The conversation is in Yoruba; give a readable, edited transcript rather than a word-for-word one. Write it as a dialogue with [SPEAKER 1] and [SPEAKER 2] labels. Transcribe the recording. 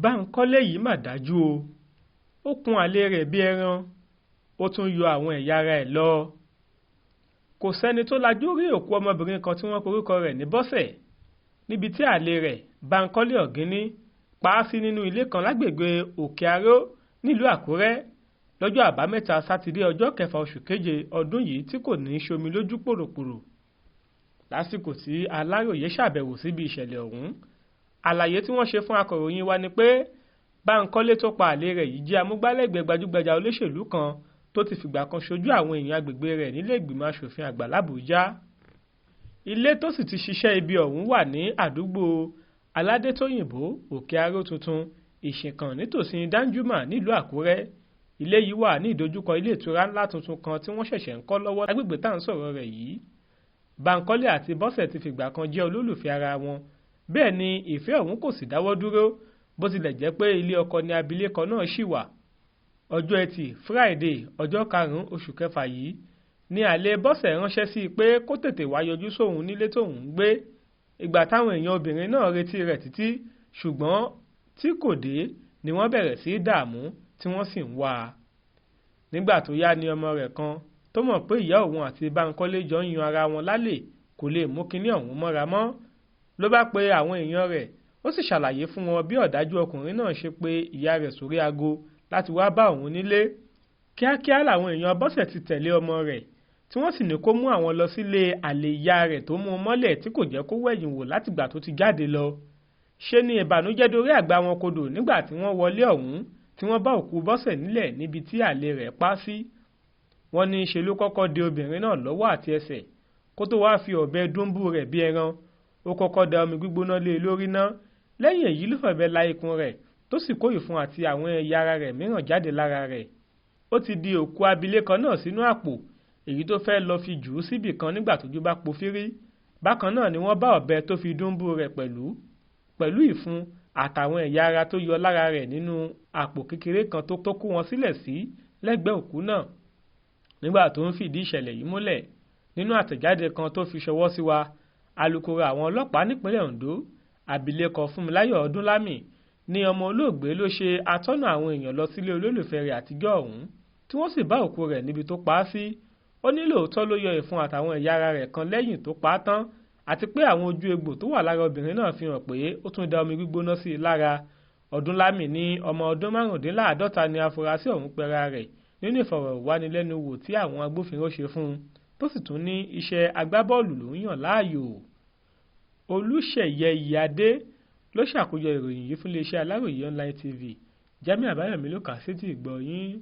[SPEAKER 1] Bankọle yìí mà dájú o, ó kun àlè rẹ̀ bí ẹran, ó tún yọ àwọn ẹ̀yà ara ẹ̀ lọ. Kò sẹ́ni tó lajú rí òkú ọmọbìnrin kan tí wọ́n porúkọ rẹ̀ ní Bọ́sẹ̀ níbi tí àlè rẹ̀ Bankọle Ọ̀gíní pa á sí nínú ilé kan lágbègbè Òkè Aró nílùú Àkúrẹ́ lọ́jọ́ àbámẹ́ta sátidé ọjọ́ 6 oṣù keje ọdún yìí tí kò ní ṣomi lójú pòròpòrò. Lásìkò tí Aláròyé ṣàbẹ̀wò síbi ìṣẹ̀lẹ̀ ọ̀hún, àlàyé tí wọ́n ṣe fún akọ̀ròyìn wa ni pé Bankọle tó pa àlè rẹ̀ yìí jẹ́ amúgbálẹ́gbẹ̀ẹ́ gbajúgbajà olóṣèlú kan tó ti fìgbà kan ṣojú àwọn èèyàn agbègbè rẹ̀ nílé ìgbìmọ̀ aṣòfin àgbà l'Àbújá. Ilé tó sì ti ṣiṣẹ́ ibi ọ̀hún wà ní àdúgbò Aládétóyìnbó Òkè Aró tuntun Ìṣìnkàn nítòsí Daju nílùú Àkúrẹ́. Ilé yìí wà ní ìdojúkọ ilé ìtura ńlá tuntun kan tí wọ́n ṣẹ̀ṣẹ̀ ń kọ́ lọ́wọ́ lágbègbè tá à ń sọ̀rọ̀ rẹ̀ yìí. Bankọle àti Bọ́sẹ̀ ti fìgbà kan jẹ́ olólùfẹ́ ara wọn, bẹ́ẹ̀ ni ìfẹ́ ọ̀hún kò sì dáwọ́ dúró bó tilẹ̀ jẹ́ pé ilé ọkọ ni abilékọ náà ṣì wà. Ọjọ́ Ẹtì Friday ọjọ́ 5 oṣù kẹfà yìí ni àlè Bọ́sẹ̀ ránṣẹ́ sí i pé kó tètè wá yọjú sóhun nílé tóun ń gbé. Ìgbà táwọn èèyàn obìnrin náà retí rẹ̀ títí ṣùgbọ́n tí kò dé ni wọ́n bẹ̀rẹ̀ sí í dààmú tí wọ́n sì ń wá a. Nígbà tó yá ni ọmọ rẹ̀ kan tó mọ̀ pé ìyá òun àti Bankọle jọ ń yan ara wọn lálè kò lè mú kinní ọ̀hún mọ́ra mọ́, ló bá pe àwọn èèyàn rẹ̀, ó sì ṣàlàyé fún wọn bí ọ̀dájú ọkùnrin náà ṣe pé ìyá rẹ̀ sórí aago láti wá bá òun nílé. Kíákíá làwọn èèyàn Bọ́sẹ̀ ti tẹ̀lé ọmọ rẹ̀ tí wọ́n sì ní kó mú àwọn lọ sílé àlè ìyá rẹ̀ tó mú un mọ́lẹ̀ tí kò jẹ́ kó wẹ̀yìn wò látìgbà tó ti jáde lọ. Ṣé ni ìbànújẹ́ dorí àgbà wọn kodò nígbà tí wọ́n wọlé ọ̀hún tí wọ́n bá òkú Bọ́sẹ̀ nílẹ̀ níbi tí àlè rẹ̀ pa sí. Wọ́n ní ṣe ló kọ́kọ́ de obìnrin náà lọ́wọ́ àti ẹsẹ̀ kó tó wáá fi ọ̀bẹ dúnbú rẹ̀ bí ẹran. Ó kọ́kọ́ da omi gbígbóná lé e lórí ná, lẹ́yìn èyí ló fọ̀bẹ la ikùn rẹ̀ tó sì kó ìfun àti àwọn ẹ̀yà ara rẹ̀ mìíràn jáde lára rẹ̀. Ó ti di òkú abilékọ náà sínú àpò èyí tó fẹ́ lọ fi jù ú síbì kan nígbà tójú bá po fírí. Bákan náà ni wọ́n bá ọ̀bẹ tó fi dúnbú rẹ̀ pẹ̀lú ìfun àtàwọn ẹ̀yà ara tó yọ lára rẹ̀ nínú àpò kékeré kan tó kó wọn sílẹ̀ sí lẹ́gbẹ̀ẹ́ òkú náà. Nígbà tó ń fìdí ìṣẹ̀lẹ̀ yìí múlẹ̀ nínú àtẹ̀jáde kan tó fi ṣọwọ́ sí wa, alukoro àwọn ọlọ́pàá nípínlẹ̀ Ondo abilékọ Fúnmiláyọ̀ Ọdúnlámì ní ọmọ olóògbé ló ṣe atọ́nà àwọn èèyàn lọ sílé olólùfẹ́ rẹ̀ àtijọ́ ọ̀hún tí wọ́n sì bá òkú rẹ̀ níbi tó pa á sí. Ó ní lóòótọ́ ló yọ ìfun àtàwọn ẹ̀yà ara rẹ̀ kan lẹ́yìn tó pa á tán, àti pé àwọn ojú egbò tó wà lára obìnrin náà fi hàn pé ó tún da omi gbígbóná sí i lára. Ọdúnlámì ní ọmọ ọdún 55 ni afurasí ọ̀hún pera rẹ̀ nínú ìfọ̀rọ̀wánilẹ́nuwò tí àwọn agbófinró ṣe fún un, tó sì tún ní iṣẹ́ agbábọ́ọ̀lù ló ń yàn láàyò. Olúṣèyẹ Ìyíadé ló ṣàkójọ ìròyìn yìí fún iléeṣẹ́ Aláròyé Online TV. Jamiu Àbáyọ̀mí ló kà á sétí ìgbọ́ yín.